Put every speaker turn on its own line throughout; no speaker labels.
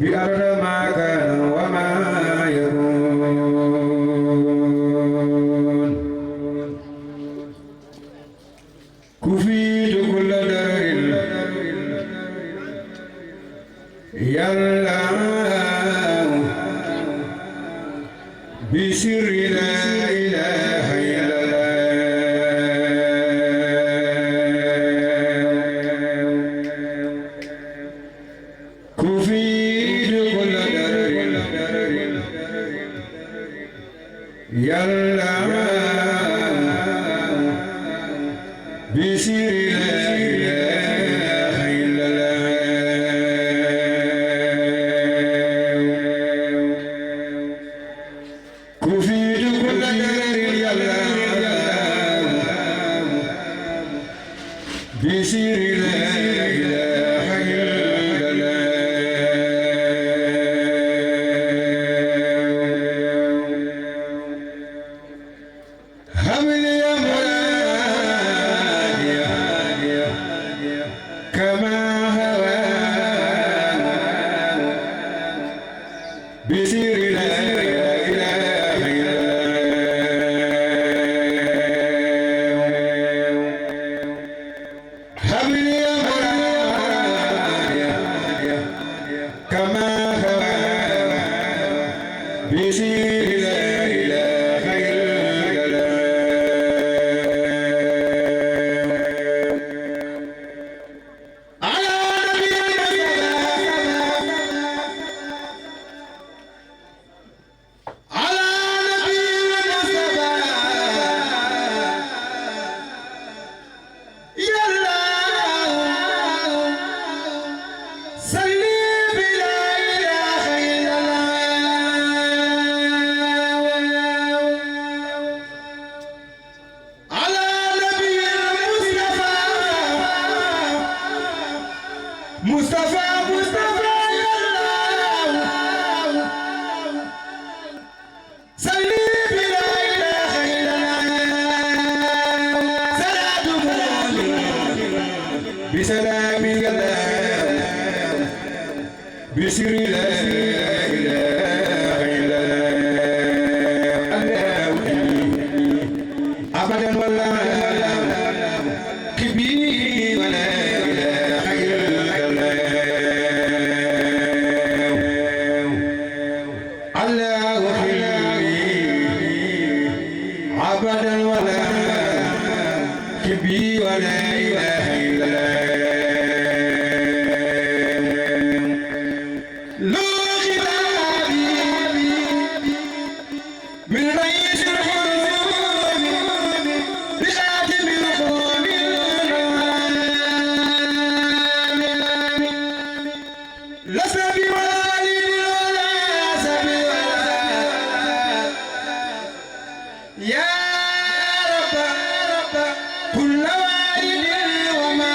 بأرض ما كان وما يكون كفيت كل در يا الله بسر لا إله إلا الله كفيت كل در يا الله بسر لا إله إلا الله كفيت كل در يا الله بسر لا إله إلا الله حمل يا مرادي كما هوى بسر لا إله إلا الله حمل يا مرادي كما هوى بسر لا إله إلا الله على نبي على نبي المصطفى يا الله صل بلا إله إلا الله على نبي المصطفى مصطفى مصطفى يا الله صل بلا إله إلا الله صلاة بسلام الله بسر لا إله إلا الله أبدا ولا كبير ولا إله إلا الله الله أبدا ولا كبير ولا إله إلا الله لو خطابي من رئيس الحروب بخاتم القرون لست بوالد ولا سبيل يا رب كل والد وما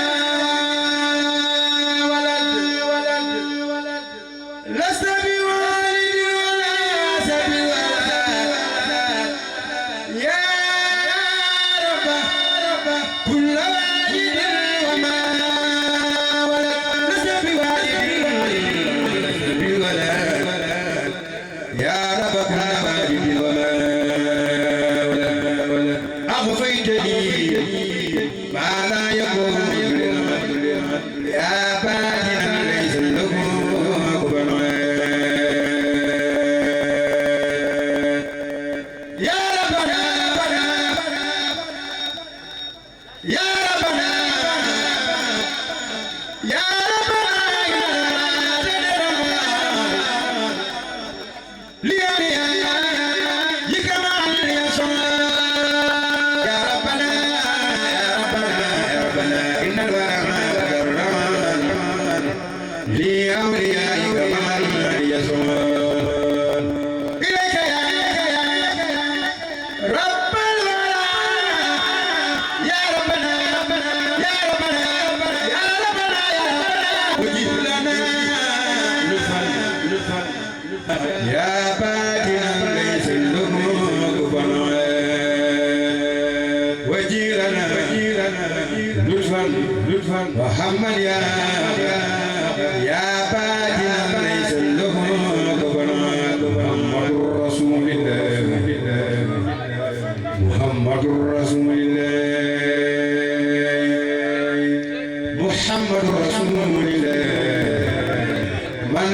ولد لست بوالد ولا سبيل يا رب كل والد وما ولد لست بوالد ولا يا رب كل والد وما ولد أغفيتني ما لا يكون يا باطنا ليس له كفوا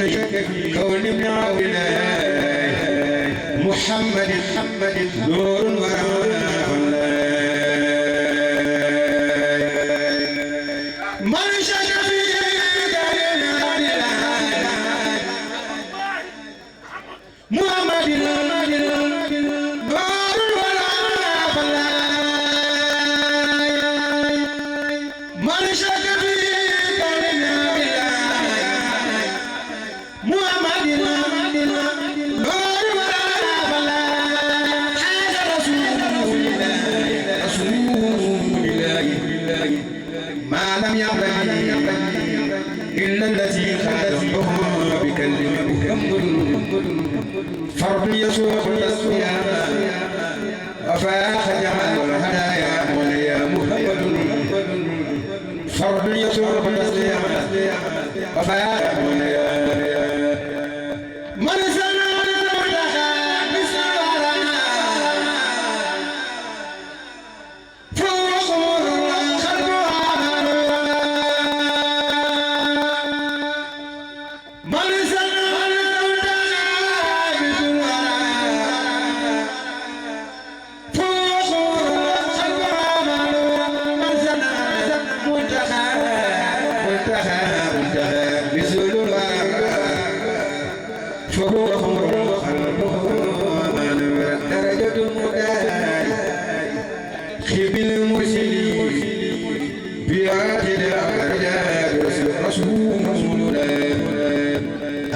في كون ابن عبد الله محمد نور ورحمة من شك في كون عبد الله محمد إلا الذي خلقه بكلمة فرد يسوق الأسياء وفاق جمال الهدايا وليا محمد فرد يسوق الأسياء وفاق وليا من سمع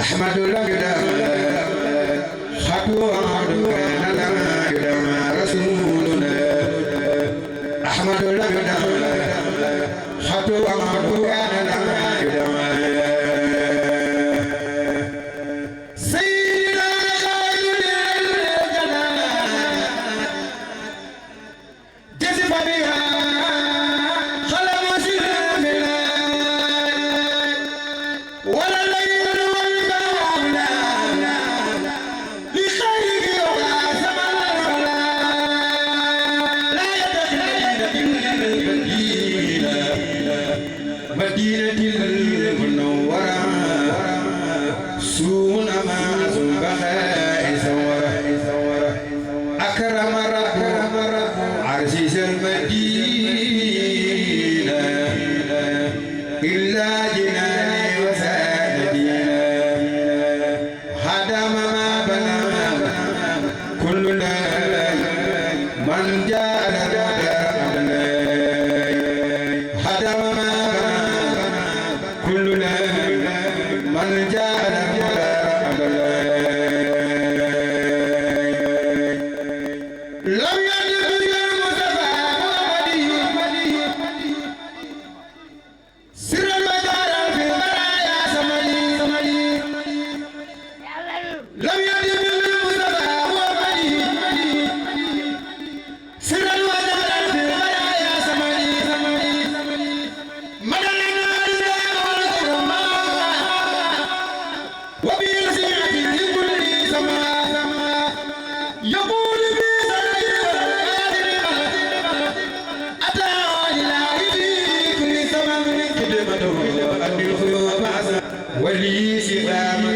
أحمد لك خطوة كان لنا رسولنا أحمد لك خطوة كان لنا سيدنا خير الجنة جذب بها خلق سلمنا ولا مدينة المنورة سون أماز بخاء ثورة أكرم رب عزيز المدينة إلا جناني وسادتنا هدم ما بنى كلنا من جاء لنا هدم ما كلنا من جاء لم يجد المصطفى محمد سر المدار في البرايا سمري لم يجد المصطفى محمد سر المدار في البرايا سمري ولي سلامة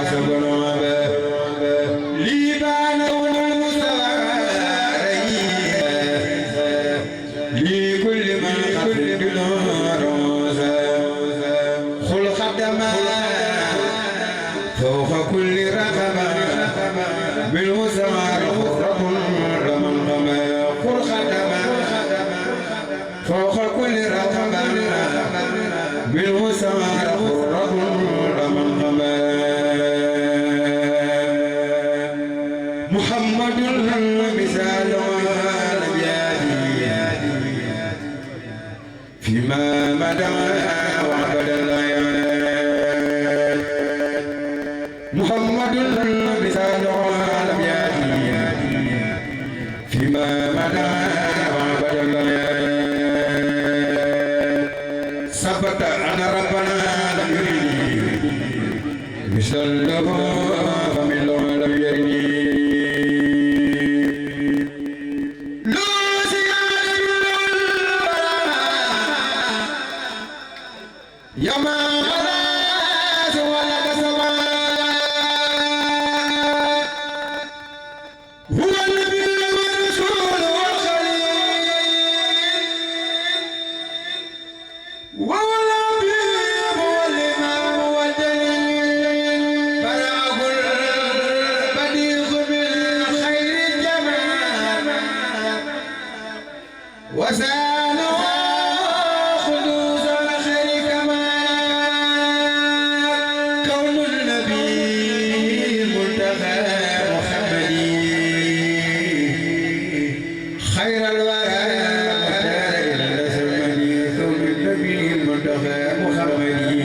وسبل لي بانون المستوى لي كل من خفض روزا خل خدما فوق كل رقبة بالمسمار خرق لمن قما خل خدما فوق كل رقبة بالمسمار خرق لمن قما محمد مثال فيما مدى وعبد الليال محمد مثال لم يأتي فيما مدى وعبد الليال ثبت أن ربنا لم يرد مثله فمن لم يرد يما غلاس ولد سما منتهى محمدي خير الورى مختار إلى سمدي ثم النبي منتهى محمدي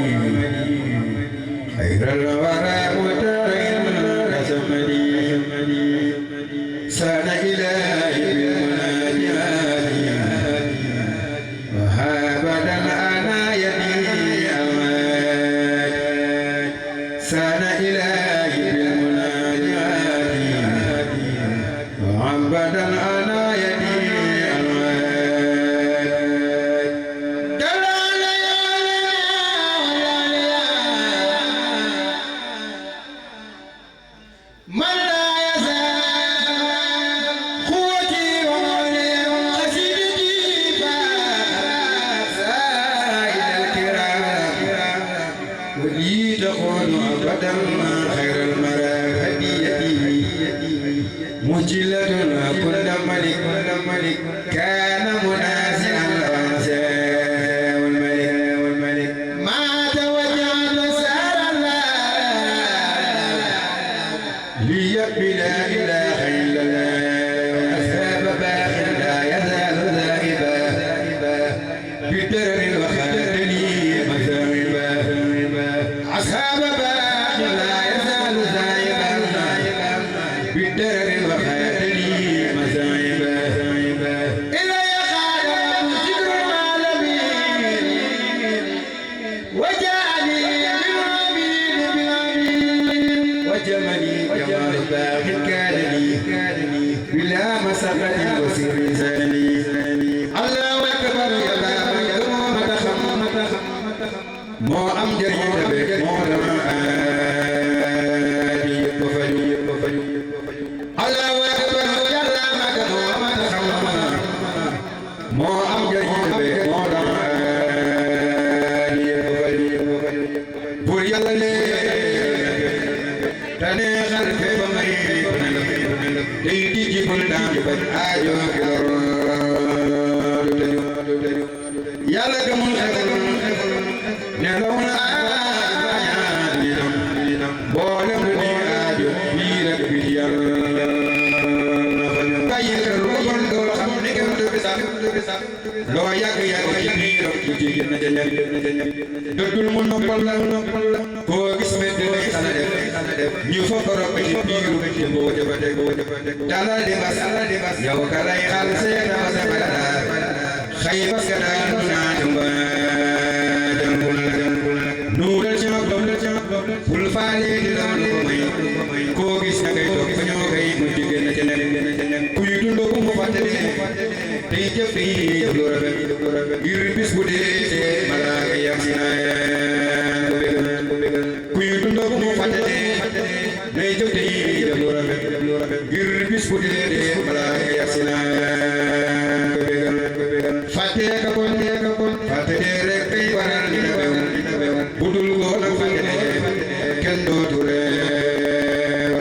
خير الورى مختار إلى سمدي سان إلهي بالمناجات وهابدا أنا يدي أماد سان إلهي بالمناجات وعبدا أنا يدي أماد دلال يا من لا يزال قوتي ومولي قصيدتي فسائل الكرام ولي تكون أبدا خير المرام هديتي مجلة كل ملك كان منازعا الأنساء والملك ما توجهت سار الله لي بلا إله إلا الله أسباب باق لا يزال ذائبا بدر وخاتلي مذاهبا أصحاب باق لا يزال ذائبا بدر وخاتلي مذاهبا إلى يخالف ذكر العالمين وجعلي بالعبيد وجملي جمال باق كان لي بلا مسقة وسر زاني الله أكبر يا باب مو أم جريد بك مو لما آدي بفجو الله أكبر يا لما مو أم جريد بك مو لما آدي بفجو بوري الله تاني خلف بمي تيجي جبل دام جبل آجو كلور يالا كمون خبر نلونا آجو بولم دي آجو بيرك بيار كاين كروبن دو خمني كم تبسا لو ياك ياك بيرك بيجي نجنن دودul mu noppal la ko gis medd lay xala def ñu fa ko rop ci biiru ci bo jabate dala di bas yow ka lay xal seena ma sa bala xayba ka da na jumba jambul nural ci ma bul faale di la ko may ko gis na kay tok fa ñoo kay mu digel na ci nen kuy dundo ko mu fatale tey jëf yi lu rafet ngir bis bu dee malaaka yam si naa kuy dundoo ko mu fàtte day jëf te yi lu rafet ngir bis bu dee malaaka yam si naa fàtte ka kon fàtte rek kay waral dina bew budul ko nag fàtte kenn dootu reew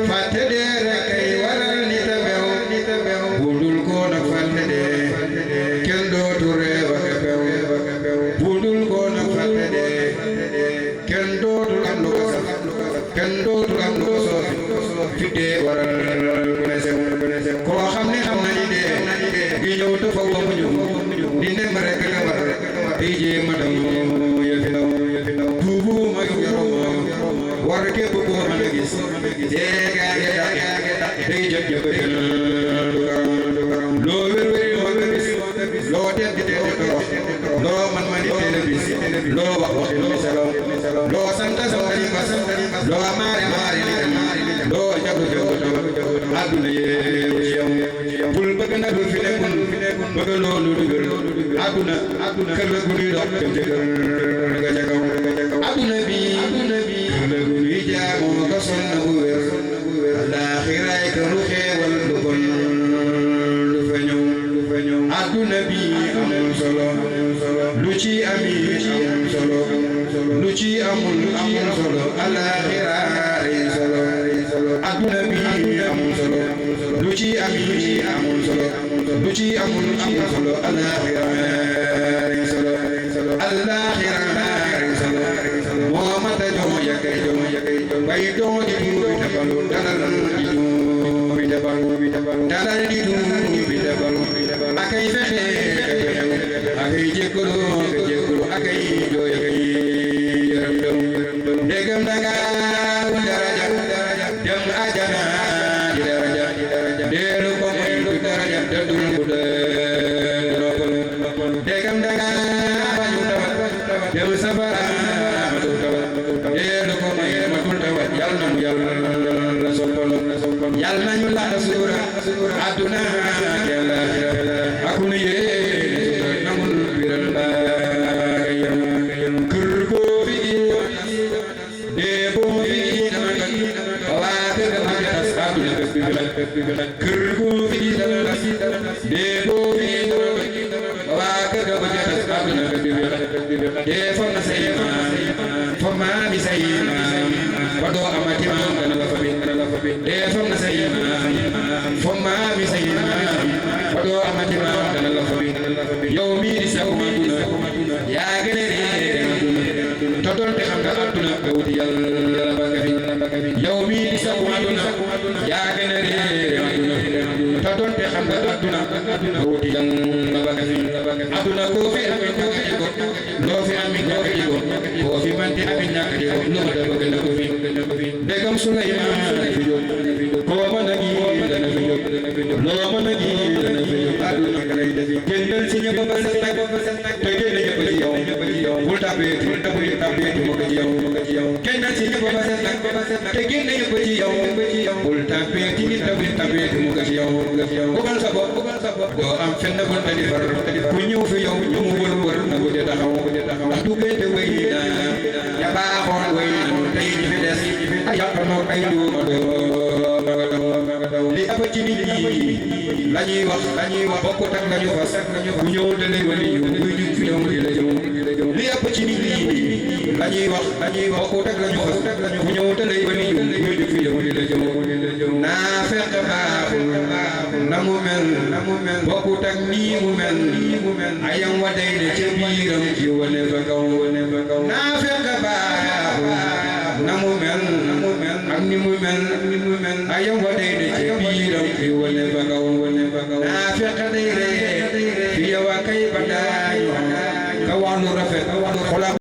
fàtte rek kay waral dina bew budul ko nag fàtte kenn dootu reew budul ko nag fàtte kenn dootu am lu ko saf kenn dootu am lu ko soof fi dee waral ku ne sew koo xam ne xam na ni dee gi ñëw te faw mu ñëw di ndem rek la war di jéem a daw yëfi ndaw tuubu ma yoroo war képp koo mën a gis dee gaa ngi dàq day jot jëfëtal loo wér moo ko bis loo tedd torox loo man ma ni teel a bis loo wax misalo loo sant santani bas loo maare loo jagu àdduna yeewu ci yow bul bëgg na lu fi nekkul bëgg loolu dëgër àdduna kër la gu ñuy dox jëm ca kër nga ca kaw àdduna bi kër la gu ñuy jaamoo ko sol na bu wér àllaaxiraay këru xeewal lu bon lu fa ñëw àdduna bi amul solo lu ci ami amul solo lu ci amul solo àllaaxiraay solo àdduna bi amul solo lu ci ami amul solo lu ci amul solo àllaaxiraay solo àllaaxiraay solo moo mata jox yakay bay doo di duubi tabalu dalal di duubi tabalu dalal di duubi tabalu akay fexe akay jégalu akay jooy akay yërëm ndegam danga daraja dem ajana di daraja deelu ko may du daraja te du ndegam danga bañu tawat dem safara deelu ko may matul tawat yàlla soppal yàlla nañu la suura aduna yàlla akunu yee namul biral la kër boo fi dee boo fi waa kër ga tas aduna kër boo fi dee boo fi waa kër ga tas aduna dee fam na say maam fam maa bi say maam ba doo amati maam dana la fa bi dee fam na say maam fam maa bi say maam ba doo amati maam dana la fa bi yow mii di saw aduna yaa gën a réer te doonte xam nga aduna nga wuti yàlla ba nga fi yow mii di saw aduna yaa gën a réer te doonte xam nga aduna nga wuti yàlla ba nga fi aduna koo fi amee ñàkk di ko loo fi amee ñàkk di ko koo fi manti amee ñàkk di ko lu ma da bëgg na ko fi ndegam Suleymaan fi jóg koo mën a gi dana fi jóg loo mën a gi dana fi jóg aduna nga lay defi génnal ci ñëpp ba sa nag te génn ñëpp ci yow bul tabeeti mu ko ci yow génnal ci ñëpp ba sa nag te génn ñëpp ci yow bul tabeeti mu ko ci yow bugal sa bopp doo am fenn bul tali far ku ñëw fi yow ñu mu wër na bu dee taxaw ndax du gënte wéy na ya baaxoon wéy na tey ñi fi des ay yàqanoo ay duuma doo li ëpp ci nit ñi lañuy wax bokkut ak lañu fas ku ñëw da lay wali yu muy jug fi yow di la jëw li ëpp ci nit ñi lañuy wax bokkut ak lañu fas ku ñëw da lay wali yu muy jug fi yow di la jëw naa fekk baaxul na mu mel bokkut ak nii mu mel ayam wa day ne ca biiram ci wane fa kaw naa fekk baaxul na mu mel ak ni mu mel ayam wa day ne ca biiram ci wane fa kaw naa fekk day ree fi yow a kay ba daay ka wàllu rafet